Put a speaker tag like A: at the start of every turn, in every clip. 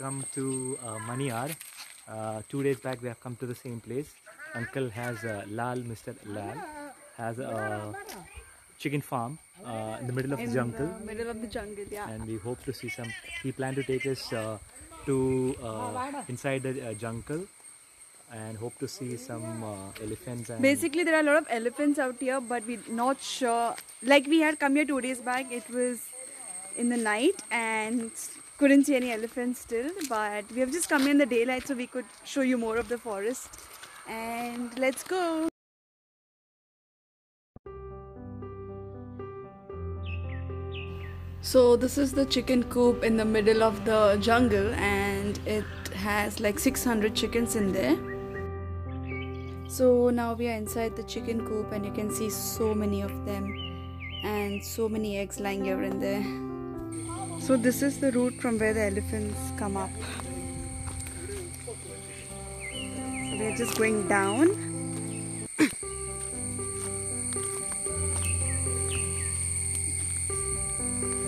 A: come to Maniyar. 2 days back we have come to the same place. Uncle has Mr. Lal has a chicken farm in the middle of the jungle.
B: Middle of the jungle, yeah.
A: And we hope to see some. He planned to take us to inside the jungle and hope to see some elephants. And
B: basically, there are a lot of elephants out here, but we're not sure. Like we had come here 2 days back. It was in the night and couldn't see any elephants still. But we have just come here in the daylight, so we could show you more of the forest. And let's go. So this is the chicken coop in the middle of the jungle, and it has like 600 chickens in there. So now we are inside the chicken coop and you can see so many of them and so many eggs lying here and there. So this is the route from where the elephants come up. So we are just going down.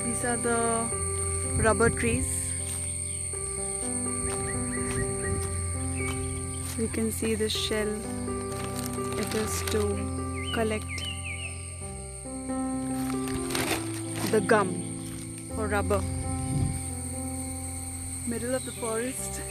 B: These are the rubber trees. You can see the shell. It is to collect the gum for rubber. Middle of the forest.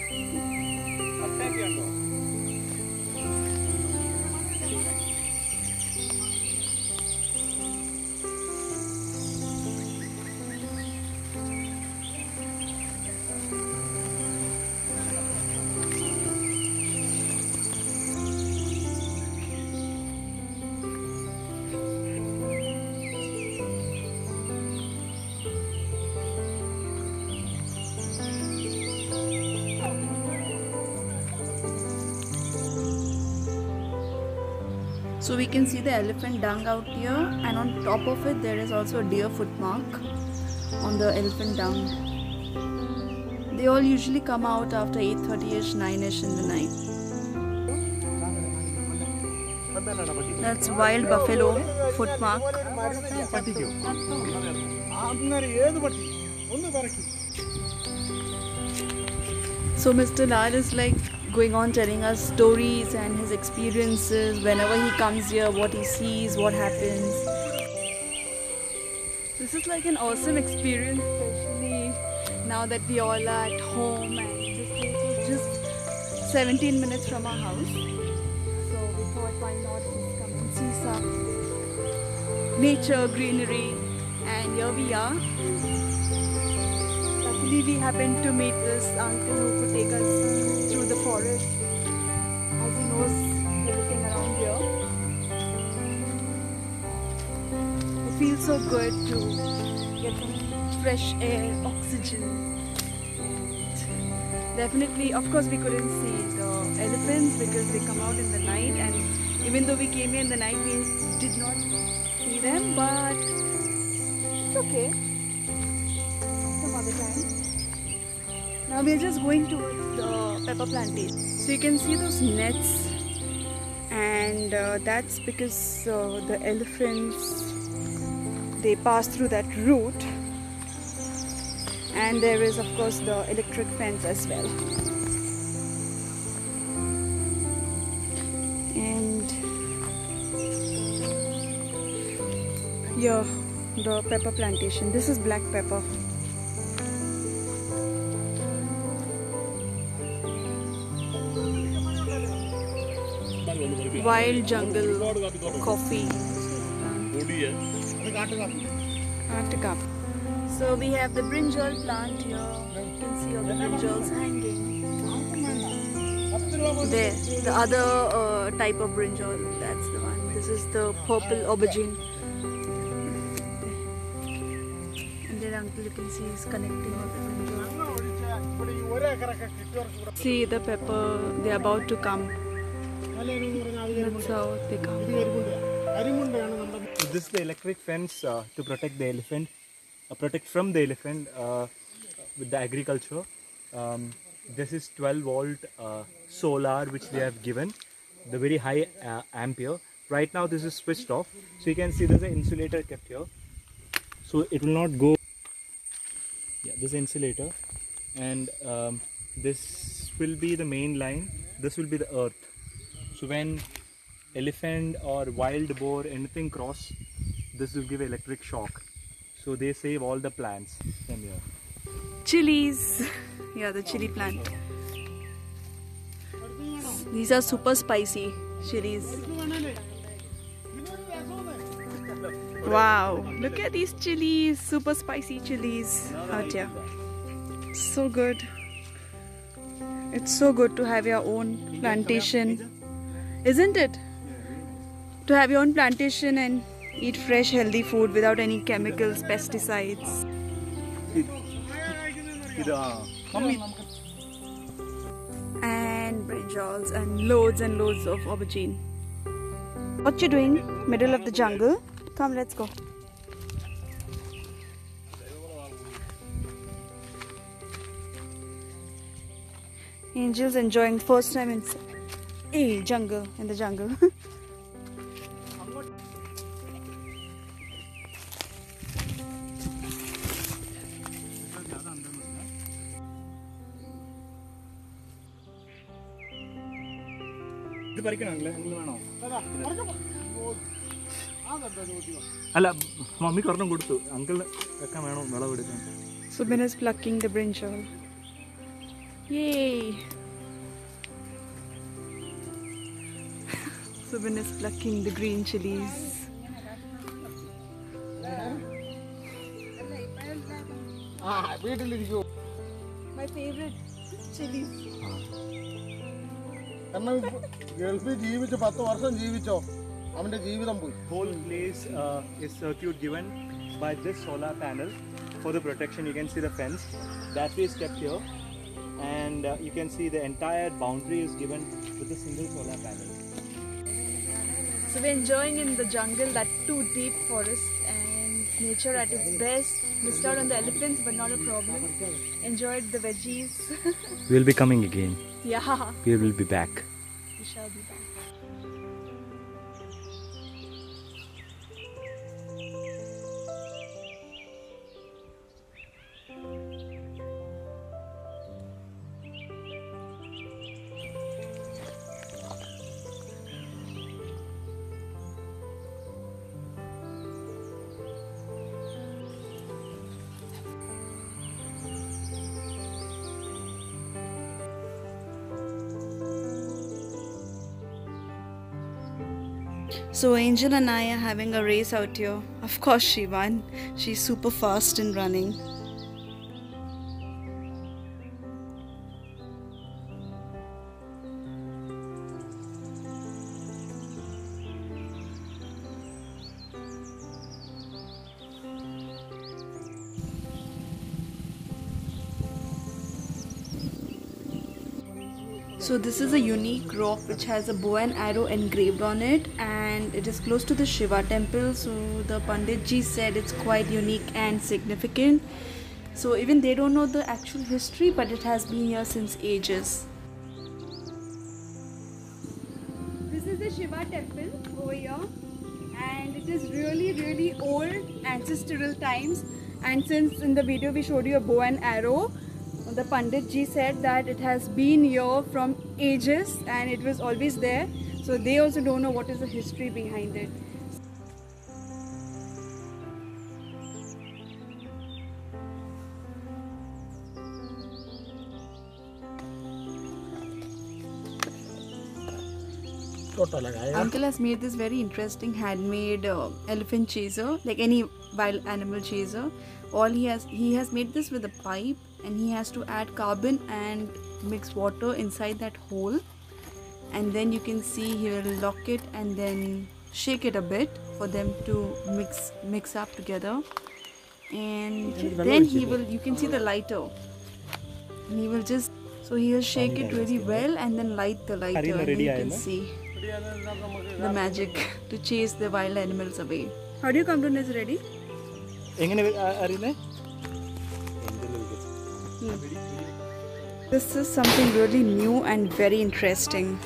B: So we can see the elephant dung out here, and on top of it there is also a deer foot mark on the elephant dung. They all usually come out after 8:30ish, 9ish in the night. That's wild buffalo foot mark. So Mr. Lal is like going on telling us stories and his experiences whenever he comes here, what he sees, what happens. This is like an awesome experience, especially now that we all are at home, and this place is just 17 minutes from our house. So we thought, why not just come and see some nature, greenery, and here we are. Luckily we happened to meet this uncle who could take us through the forest, as he knows everything around here. It feels so good to get some fresh air, oxygen. And definitely, of course we couldn't see the elephants because they come out in the night, and even though we came here in the night we did not see them, but it's okay. Some other time. Now we are just going towards the pepper plantation. So you can see those nets, and that's because the elephants, they pass through that route, and there is of course the electric fence as well. And here the pepper plantation. This is black pepper. Wild jungle coffee. So we have the brinjal plant here. You can see all the brinjals hanging. There, the other type of brinjal, that's the one. This is the purple aubergine. And there uncle, you can see, is connecting all the brinjal. See the pepper, they are about to come. That's how they come.
A: So this is the electric fence to protect the elephant, protect from the elephant with the agriculture. This is 12-volt solar which they have given, the very high ampere. Right now this is switched off, so you can see there's an insulator kept here, so it will not go. Yeah, this insulator, and this will be the main line. This will be the earth. So when elephant or wild boar anything cross, this will give electric shock. So they save all the plants from here.
B: Chilies. Yeah, the chili plant. These are super spicy chilies. Wow, look at these chilies, super spicy chilies out here. So good. It's so good to have your own plantation, isn't it? To have your own plantation and eat fresh, healthy food without any chemicals, pesticides. And brinjals and loads of aubergine. What you doing? Middle of the jungle? Come, let's go. Angel's enjoying first time in the jungle. Subin is plucking the brinjal. Yay! Subin is plucking the green chilies. My favorite chilies.
A: Whole place is circuit given by this solar panel for the protection. You can see the fence that is kept here, and you can see the entire boundary is given with a single solar panel.
B: So we're enjoying in the jungle, that too deep forest and nature at its best. Missed out on the elephants, but not a problem. Enjoyed the veggies.
A: We'll be coming again.
B: Yeah,
A: We will be back.
B: we shall be back. So Angel and I are having a race out here. Of course she won. She's super fast in running. So this is a unique rock which has a bow and arrow engraved on it, and it is close to the Shiva temple. So the Pandit ji said it's quite unique and significant. So even they don't know the actual history, but it has been here since ages. This is the Shiva temple over here, and it is really old, ancestral times. And since in the video we showed you a bow and arrow, the Pandit ji said that it has been here from ages and it was always there. So they also don't know what is the history behind it. Uncle has made this very interesting handmade elephant chaser, like any wild animal chaser. He has made this with a pipe, and he has to add carbon and mix water inside that hole, and then you can see he will lock it and then shake it a bit for them to mix up together, and then you can see the lighter, and he will shake it really well and then light the lighter, and then you can see the magic to chase the wild animals away. How do you come to know it's ready? This is something really new and very interesting.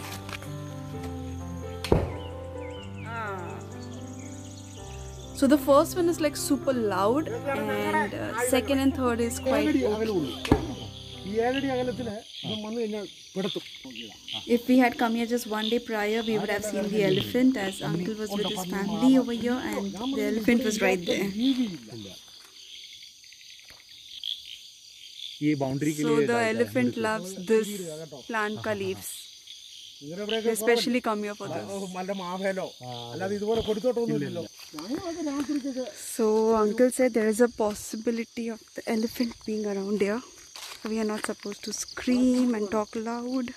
B: So the first one is like super loud, and second and third is quite okay. If we had come here just one day prior, we would have seen the elephant, as uncle was with his family over here and the elephant was right there. So the elephant loves this plant ka leaves. They especially come here for this. So uncle said there is a possibility of the elephant being around here. We are not supposed to scream and talk loud.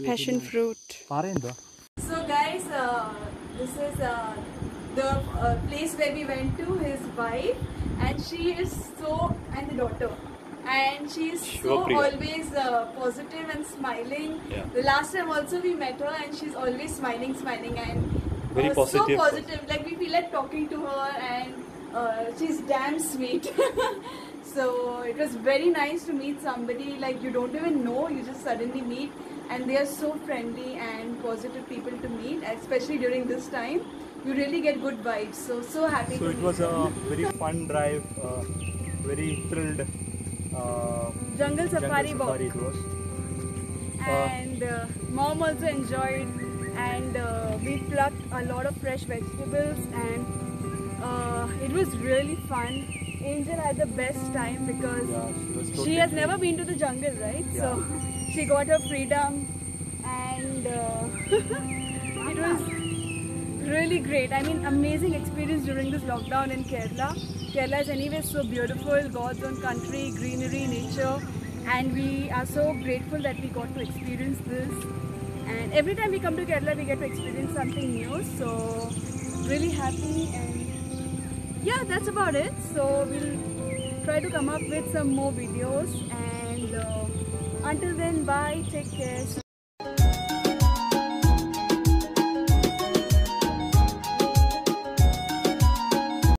B: Passion fruit. So guys, this is the place where we went to, his wife, and she is so, and the daughter, and she is so always positive and smiling.
A: Yeah.
B: The last time also we met her and she's always smiling and
A: Very positive.
B: so positive, like we feel like talking to her, and she's damn sweet. So it was very nice to meet somebody like you don't even know, you just suddenly meet, and they are so friendly and positive people to meet, especially during this time. You really get good vibes. So happy.
A: So
B: to
A: it
B: meet
A: was
B: them.
A: a very fun drive, very thrilled.
B: Jungle safari walk.
A: It was.
B: And mom also enjoyed, and we plucked a lot of fresh vegetables, and it was really fun. Angel had the best time because she has never been to the jungle, right?
A: Yeah.
B: So she got her freedom, and it was really great. I mean, amazing experience during this lockdown in Kerala. Kerala is anyway so beautiful, God's own country, greenery, nature, and we are so grateful that we got to experience this. And every time we come to Kerala, we get to experience something new. So really happy, and yeah, that's about it. So we'll try to come up with some more videos, and until then, bye, take care.